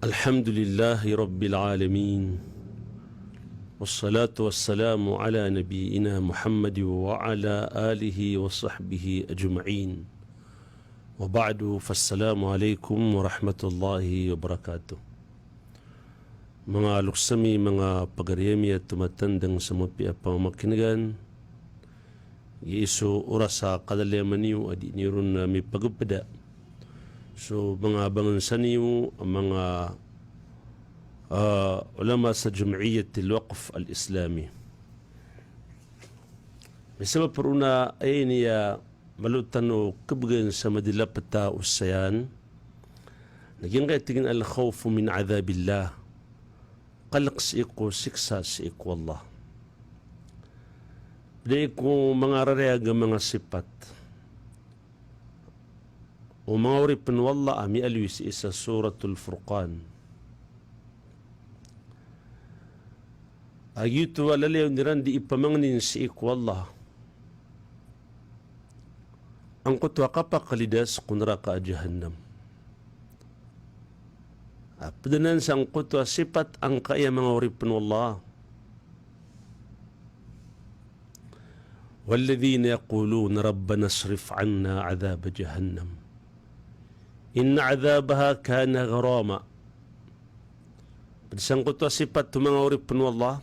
الحمد لله رب العالمين والصلاة والسلام على نبينا محمد وعلى آله وصحبه أجمعين وبعد فالسلام عليكم ورحمة الله وبركاته. Mga luksami, mga pagariyami at tumatandang sa mga pamamakinagan, iiso oras sa kadalaman niyo at iniron na may pagpapada. So mga abangan niyo ang mga ulama sa Jum'iyat al-Waqf al-Islami. May sama paruna ay niya malutan o kabagan sa madilapata usayan. Naging kaitingin al-khawfu min adhabillah. Kalak si iko, siksa si iko Allah. Dahil ko mga rarayaga mga sipat. O mga uripan wallah ami alwis isa suratul Furqan. Agyuto alalayaw niran di ipamangnin si iko Allah. Ang kutwa kapakalidas kunra ka jahannam. Padanan sang kutwa sipat ang kaya mga uripan wallah. والذين يقولون ربنا اصرف عنا عذاب جهنم إن عذابها كان غراما. Padasang kutwa sipat mga uripan wallah.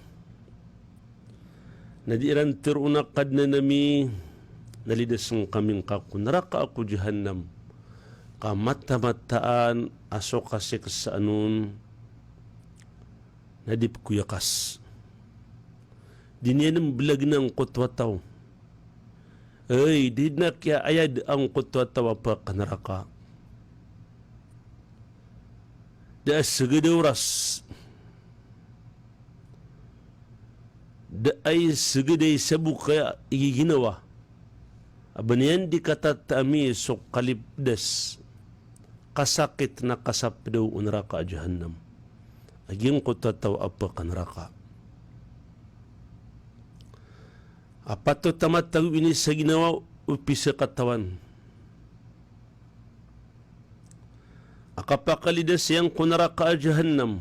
Nadiran tiruna kad na nami nalidasang kaming kakunara ka ako jahannam. Kamata-mataan aso kasi kasaanun nadip kuyakas. Diniyan ang bilag ng kutwataw. Ay, di na kaya ayad ang kutwataw pa kanaraka. Da sagadaw da ay sagaday sabu kaya igiginawa. Abaniyan di katatami so kalipdas. Kasakit na kasapdaw unraka jahannam. Aging kutataw apa kanraka. Apato tamatag ini sa ginawa upisa katawan. Akapakalidas yang kunraka jahannam.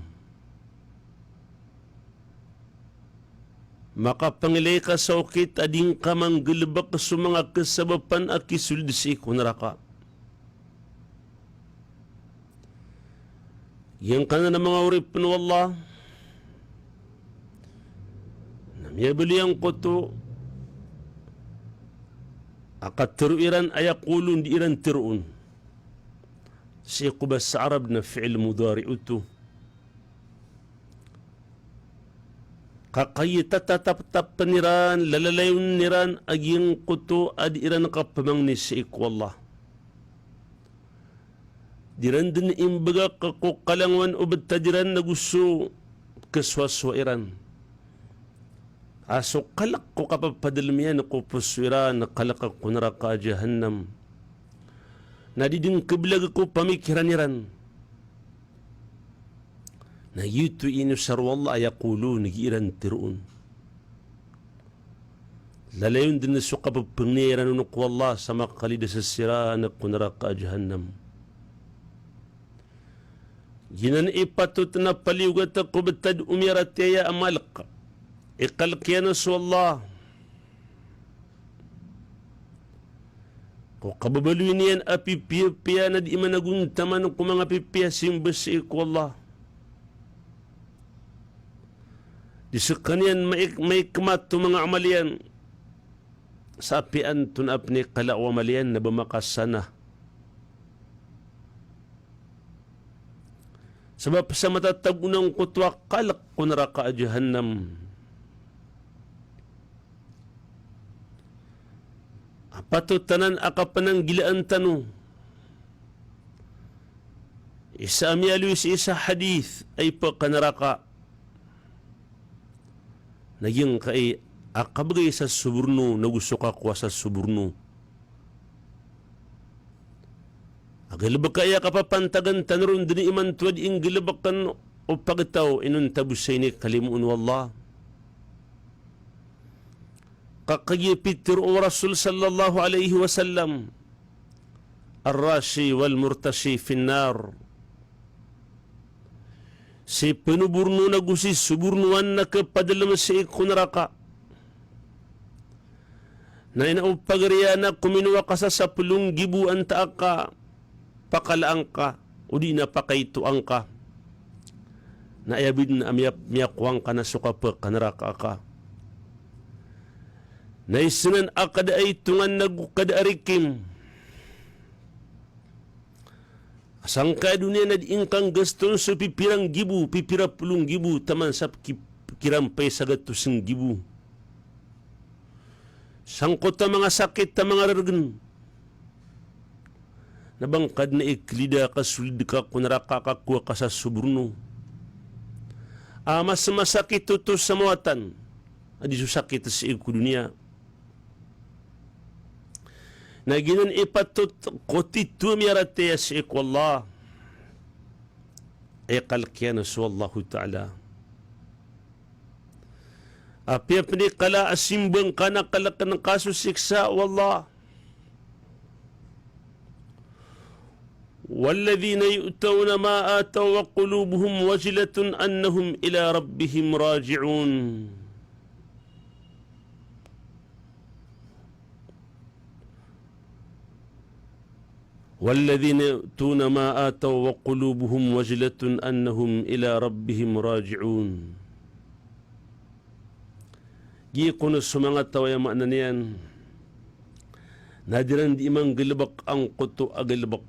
Makapangilay ka sa ukit ading kamang gilbak sa mga kasabapan at kisuldisi kunraka. Yang kana ng mga uripan wallah. Namiyabali ang kuto. Akat tiruiran ayakulun di iran tiruun. Siqubas sa Arab na fi'il mudari'utu. Kakayitatatap niran, lalalayon niran, aging kuto ad iran kapamang ni siik wallah. Diran din imbaga kakukalangwan o batadiran na gusto kaswaswairan. Aso kalak ko kapapadalmiyan ko puswiran na kalak ako naraka jahannam. Nadiding kablag ko pamikiraniran. Na yuto ino sarwallah ayakulo nagiiran tiruun. Lalayon din na sukapapangniran nunok wallah sa makalida sa sira na kunaraka jahannam. Ginan ipatut na paliugat ako batad umirat ya amalak. Ikalkiyanas wallah. Kung kababaluin niyan apipiya na di managuntaman kung mga pipiya simbasi ko wallah. Di sa kanyan may kamato mga amalian. Sa apian tunap ni kalawa malian na bumakasana. Sebab sa matatagunang kutwa kalak kunraka jahannam. Apatutanan akapanang gilaan tanu. Isa amialus isa hadith ay pa kanaraka. Naging kay akabagay sa suburno na gusto ka kuwa sa suburno. Agalabak kaya kapapantagan tanron dini iman tuwad ing gilabakan o pagtaw inun tabusay ni kalimuun wallah. Kakayipit o Rasul sallallahu alaihi wasallam الراشي والمرتشي في النار si penuburno na gusi suburnuan na kapadalam si ikunaraka. Na inaupagariya na kuminuwa ka sa 10,000 ang taaka, pakalaang ka, o di na pakaituang ka. Na ayabid na miyakwang ka na sukapa kanaraka ka. Na isinan akada ay tungan na kadaarikim. Asang ka dunia na diingkang gaston so pipirang gibu, pipira 10,000 taman sa kirampay sa 100,000. Sangkot ta mga sakit ta mga rargan. Nabangkad na iklida ka sulid ka kunaraka ka kuwa ka sa suburno. Mas masakit ito sa muatan. Adi susakit sa iku dunia. Naginan ipatot kotitu miyarate sa iku Allah. Iqalkiyan sa Allah Ta'ala. Apia pini kala asimbang kana kalak ng kaso siksa wallah. والذين يؤتون ما آتوا وقلوبهم وجلة أنهم إلى ربهم راجعون. والذين يؤتون ما آتوا وقلوبهم وجلة أنهم إلى ربهم راجعون. Gikon sa mga tawaya maananiyan, nadiran di imang gilbak ang kuto agilbak.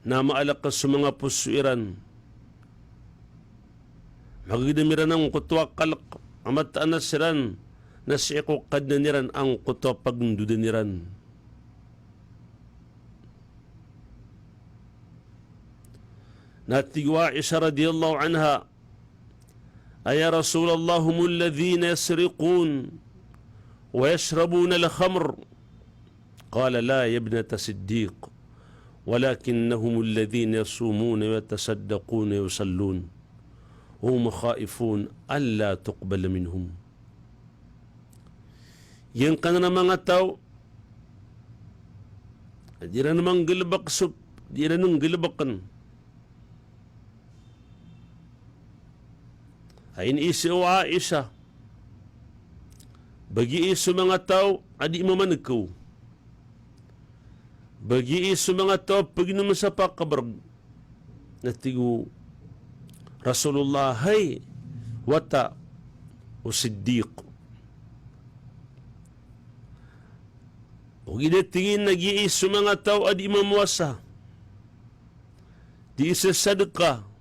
Na maalak ka sa mga pusuiran. Magidamiran ang kuto akalak, amataan na siran, na si eko kadaniran ang kuto pagdudaniran. Natigwa Aisha radiyallahu anha, أيا رسول الله هم الذين يسرقون ويشربون الخمر قال لا يا ابنة صديق ولكنهم الذين يصومون ويتصدقون ويصلون وهم خائفون ألا تقبل منهم. Yang kana mga tao di na namang gilbak sup, di na nung gilbakan. Ain isi o Aisha. Bagi isu mga tao, adi mamanakaw. Bagi isu mga tao, pagin sa pakabarag. Natigo, Rasulullah, hay, wata, o Siddiq. O ginatingin, nag-iisu mga tao, adi mamuasa. Di isa sadaka.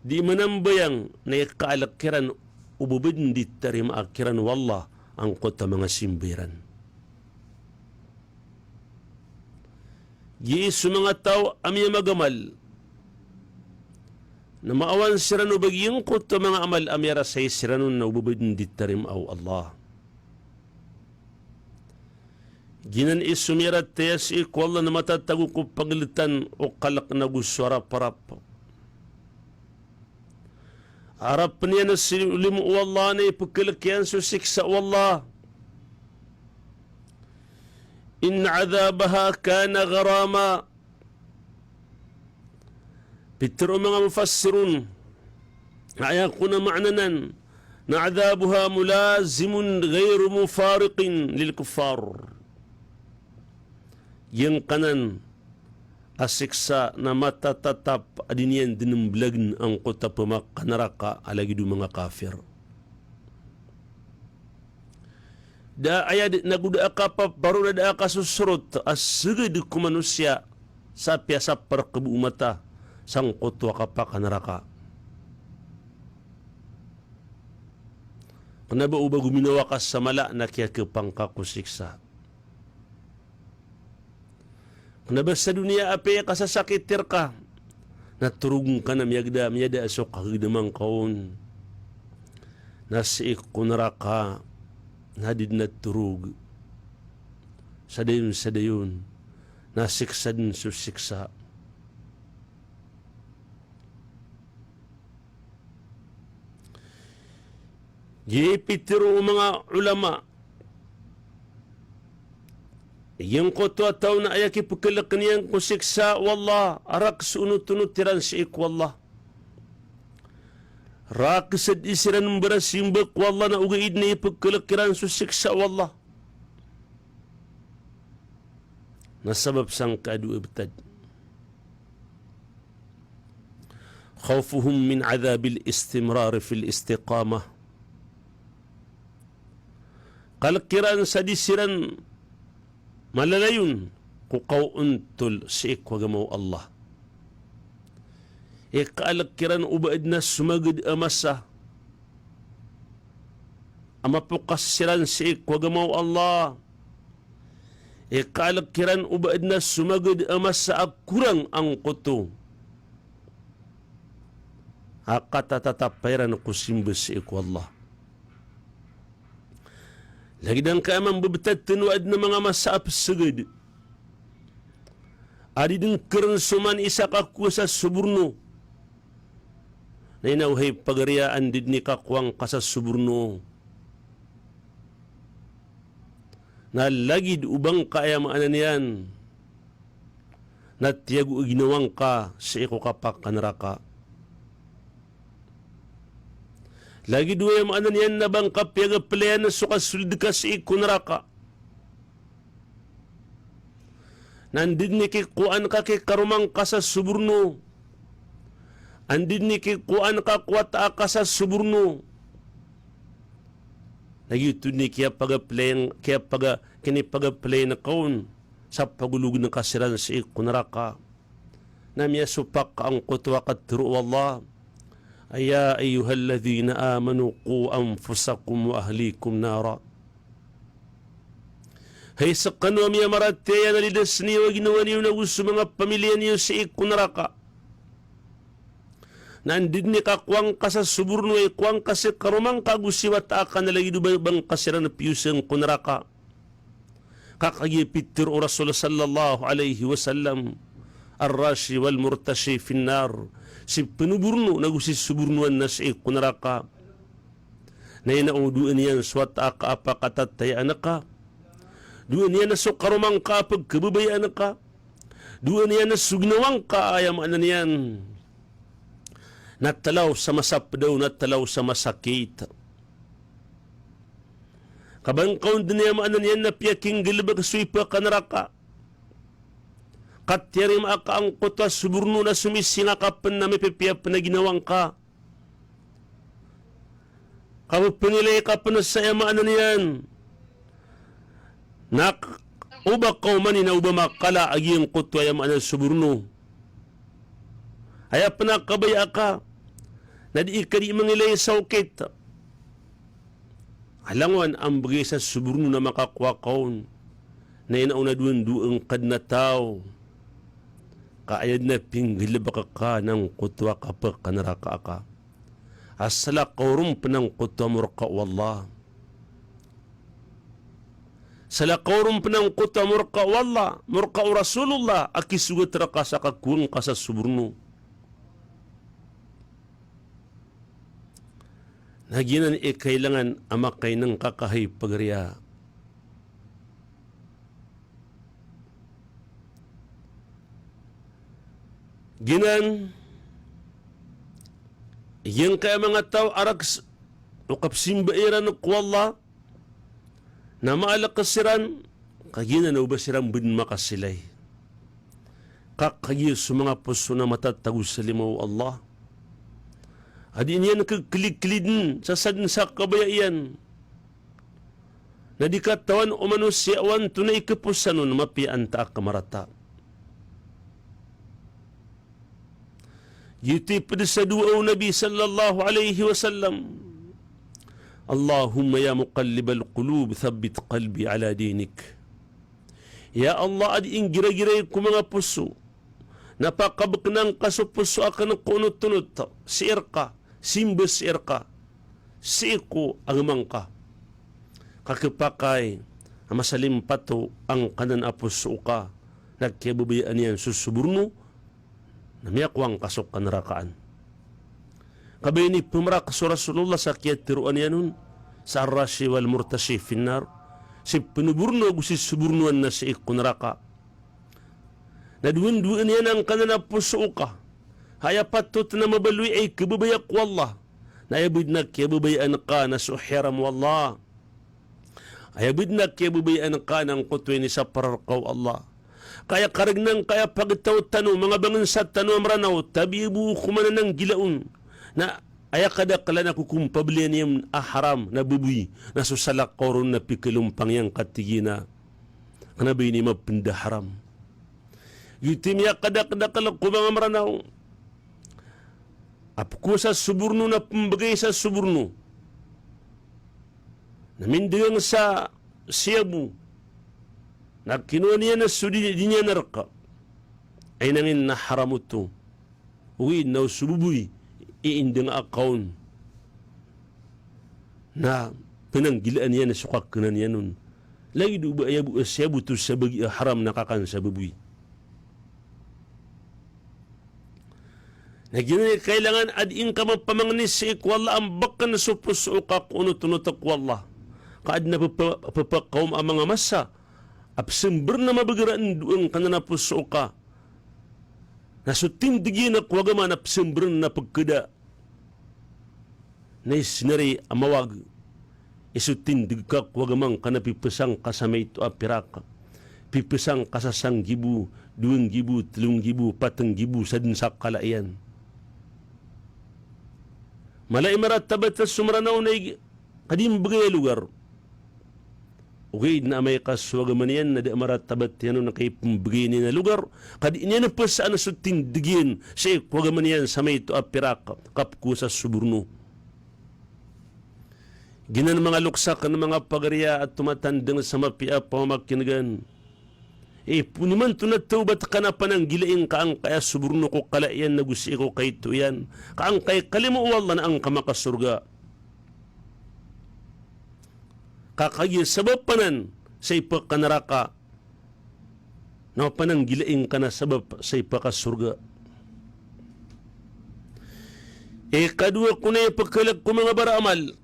Di manambayang na ikalakiran ububindit tari maakiran wallah ang kota mga simbiran. Giisu mga tao amya magamal na maawan sirano bagiyong kota mga amal amyara say sirano na ububindit tari maaw Allah. Ginan isumirat tayas ikwalla na matatago ko paglitan o kalak na guswara parap. Harap niya na silim wallah na ipagkalakyan sa siksa wallah. In azabaha kana gharama. Pitro mga mufassirun. Kaya ko na maananan na azabuha mulazimun gayru mufariqin lil kuffar. Yang kanan asiksa na matatatap adinian dinumblagn ang kota pamakanaraka alagi du mga kafir. Da ayad naguda ka pa baru na da ka susurot asugid ku manusia sa piasa perkebu mata sang kotwa ka pa kanaraka. Kenapa ubah guminawa ka sa mala na kaya kepangka kusiksa. Kenapa sa dunia apa yang kasasakitir ka? Naturung ka na miyada asok kagidamang kaon. Nasi kunaraka nadid naturug. Sadayon. Nasiksa din susiksa. Gipitiro mga ulama. Yung koto ataw na ayaki pagkalak niyang kusiksa, wallah, arak sunod-tunod tiran si ik, wallah. Rak sad isiran berasimbak, wallah, na ugaid na ipagkalak kiran susiksa, wallah. Nasabab sang kadu ibtad. Khawfuhum min adhabil istimrar fil istiqamah. Kalkiran sa disiran malalayon kukaw untul si ikwagamaw Allah. Ikaalkiran ubaid na sumagid amasa. Amapukasiran si ikwagamaw Allah. Ikaalkiran ubaid na sumagid amasa akurang ang kuto. Akatatatapayran kusimbas si ikwallah. Lagi dan kaamang babatad tinuad na mga masaap sagad. Adi din kern suman isa kaku sa suburno. Na inawhay pagariyaan din ni kakwang ka sa suburno. Na lagid ubang kaayamaanan niyan. Na tiyago ginawang ka sa iko kapak kanaraka. Lagi dua yang mana niyan na bang kapyaga palayan na sukasulid ka sa ikunraka. Nandin ni kikuan ka kikarumang ka sa suburno. Andin ni kikuan ka kuwata ka sa suburno. Lagi ito ni kaya kinipagapalayan na kaun sa pagulog ng kasiran sa ikunraka. Namya supak ka ang kutwa katru Allah. Aya ayyuhalladhina amanu qu anfusakum wa ahlikum nara. Hay sa kanwa miya marataya na lidas niyo ginawa niyo na gusto mga pamilya niyo sa ikunraka. Nandin ni kakwang ka sa suburno ay kwang kasi karumang kagusiwat aka na lagi bang kasira na piyusang kunraka. Kakagipitir o Rasul sallallahu alayhi wasallam ar-rashi wal murtashi finnar. Si penuburno nagusi suburnuan na si kunaraka na inauduan niyan swat aka apa katatayaan ka duan niyan na sukarumang ka pagkababayaan ka duan niyan na sugnawang ka ayam anan niyan natalaw sa masapdaw natalaw sa masakit kabangkaw din niya maanan niyan na piyaking gilbag suipa kanaraka katyari maaka ang kota suburno na sumisingakapan na may pipiyap na ginawang ka. Kapapangilay ka pa na sa yamaan na niyan. Ubak ka man na uba makala agi ang kota yamaan na suburno. Haya pa na kabaya ka na di ikadi mangilay sa ukit. Alangan ang bagay sa suburno na makakuha kaon na inauna duang kad na tao. Kaayad na pinggil baka ka ng kutwa kapag kanaraka ka. Asala kaurum panang kutwa murka wallah. Sala kaurum panang kutwa murka wallah. Murka o Rasulullah. Akisugat raka sa kakuang ka sa suburno. Nagyanan kailangan amakay ng kakahay pagriya. Ginan, yang kaya mga tao araks o kapsimbairan ng kuwalla na maalakasiran, kaginan na ubasiran bin makasilay. Kakagiyo sa mga puso na matatagos sa limaw Allah. Adi niyan kagkilig-kilidin sa sadin sa kabayaian. Na di katawan o manusyawan tunay kapusanon mapian ta kamarata. Yuti pada sa duaw Nabi sallallahu alaihi wasallam. Allahumma ya muqallibal qulub thabbit qalbi ala dinik. Ya Allah adi ing gira-giray ko mga puso. Napakabak ng kasupuso akan ng kunot-tunot. Siir ka, simbas siir ka. Siir ko ang mangka. Kakipakay, masalim pato ang kanan apuso ka. Nagkiababayaan yan susuburno. Namiyakwang kasok kanarakaan. Kabay ni pumarak sa Rasulullah sa kiyat tiruan yan nun, sa ar-rashi wal murtashi finnar, si penuburno gusi suburnuan na si ikunraka. Naduan-duan yan ang kanana puso ka. Haya patot na mabalui ay kababayak wallah. Nayabid na kiyababayaan ka na suhiram wallah. Ayabid na kiyababayaan ka ng kutwi ni sa pararkaw Allah. Kaya karagnang kaya pagtaw tano, mga bangan sa tano amranaw, tabi ibu kumanan ng gilaun. Na aya kada kala na kukumpablian yung haram na bubuy na susalak koron na pikilumpang yang katigina. Kanabay ni mapinda haram. Yutim ya kada kala kumang amranaw. Apko sa suburno na pambagay sa suburno. Namindigang sa siyabu. Na kinuha niya na sudi niya narka. Ay nangin na haram ito. Uwi na sububuy. Iindang account. Na pinanggilaan niya na sukakanan niya nun. Lagi do ba ayabu siyabu ito sa bagi haram na kakan sa bubuy. Nagyan kailangan adin ka mapamangnis sa ikwala ang bakan sa puso ka kuno tunutak wala. Kaad na papakaum ang mga masa. Apsimber na mabagaraan doon ka na puso ka. Nasutindigin na kwagaman apsimber na pagkada. Na isinari amawag. Isutindig ka kwagamang ka na pipasang ka sa may ito apiraka. Pipasang ka sa 1,000, 2,000, 3,000, 4,000 sa din sa kalaian. Malay maratabat sa sumranaw na kadim bagay lugar. Okay, na may kaswagaman yan na di maratabat yan na kay pambagay na lugar. Kadi niya na pa saan na sutindigin sa ikwagaman yan sa may ito apiraka kapku sa suburno. Ginan mga luksak ng mga pagarya at tumatandang sa mapia pamamakinagan. Puniman to na ito ba't ka na pananggilain ka ang kaya suburno ko kalaian na gusi ko kay ito yan. Kaang kay kalimuwala na ang kamakasurga. Kakagya sabab panan sa ipakanaraka na pananggilain ka na sabab sa ipakasurga. Kadua ko na ipagkalag ko mga baraamal.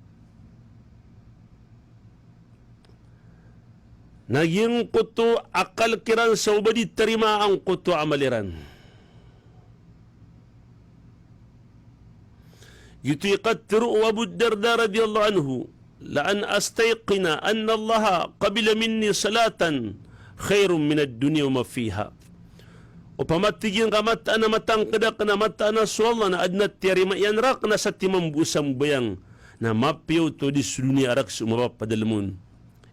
Naging kuto akal kiran sa ubadi terima ang kuto amaliran. Gitu iqattiru wa Abu Darda radiyallahu anhu la'an astayqina anna Allah qabila minni salatan khairum min ad-dunya wa ma fiha. Upamatigin ka mata na matang kadak na mata na suwala na adnat terima yan rak na sa timambusang bayang na mapiyaw to di dunia arak sumapapadalamun.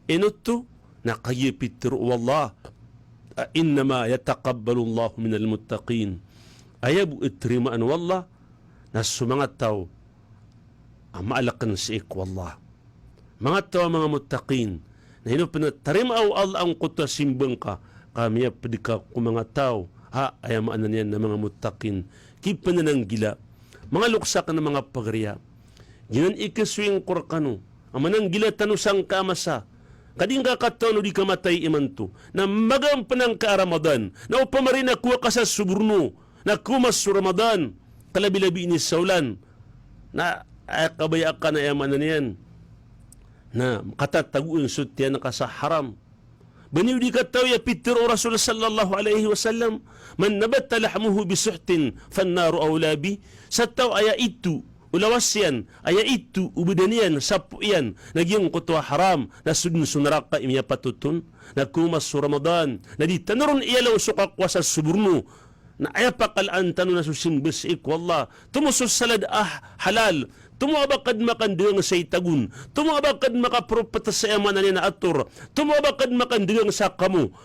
Enoto naqayipit wallah innama yataqabbalu Allah min al-muttaqin. Ayabu itrimaan wallah na sumangat tao ang maalakan si ikwallah. Mga tao mga muttaqin na hinupinatarimaw Allah ang kuta simbang ka kami padika kung mga tao ayamaan na niyan na mga muttaqin kipan na ng gila mga luksak na mga pagarya ginan ikaswing kurakano ang manang gila tanusang kamasa kading kakataon di kamatay imanto na magampan ng ka-Ramadan na upamarin na kuha ka sa suburno na kumas sa Ramadan kalabi-labi ni saulan na kabaya ka na yaman na niyan na katataguin sutyan ka sa haram. Baniw di kataw ya Peter o Rasul sallallahu alaihi wasallam man nabatta lahmuhu bisuhtin fannaru awlabi sa taw aya itu ulawas yan, aya itu, ubudanian, sapu yan, naging kutwa haram, na sunraka imya patutun, nagkumas sa Ramadan, na di tanaron iyalaw sukakwa sa suburno, na aya pakalaan tano na susimbis ikwallah, tumusos salad halal, tumuabakad makandigang sa itagun, tumuabakad makapropata sa yaman na atur, tumuabakad makandigang sa kamu,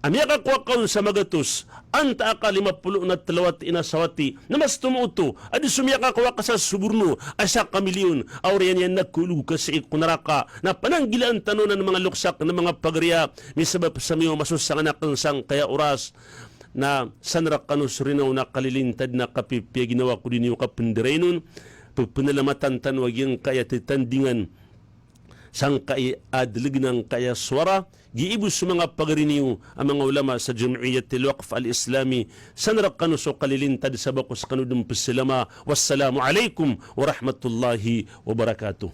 amya kakwakaw sa magatos, anta ka 50 na talawat inasawati, na mas tumuto, adi sumya kakwa ka sa suburno, asa kamilyon, auriyan yan nagkulog ka sa ikunaraka, na pananggilaan tanunan ng mga luksak ng mga pagarya, misabab sa miyo masusanganak ng sang kaya oras, na sanrak kanus rinaw na kalilintad na kapipya ginawa ko din yung kapindirenon, pagpanalamatan tanwag yung kaya titandingan, sang kay adlig ng kaya swara, giibus sa mga pagariniw ang mga ulama sa Jum'iyatil Waqf al-Islami, sanrak kanuso kalilintad sa bakos kanudong pasilama. Wassalamu alaikum wa rahmatullahi wa barakatuh.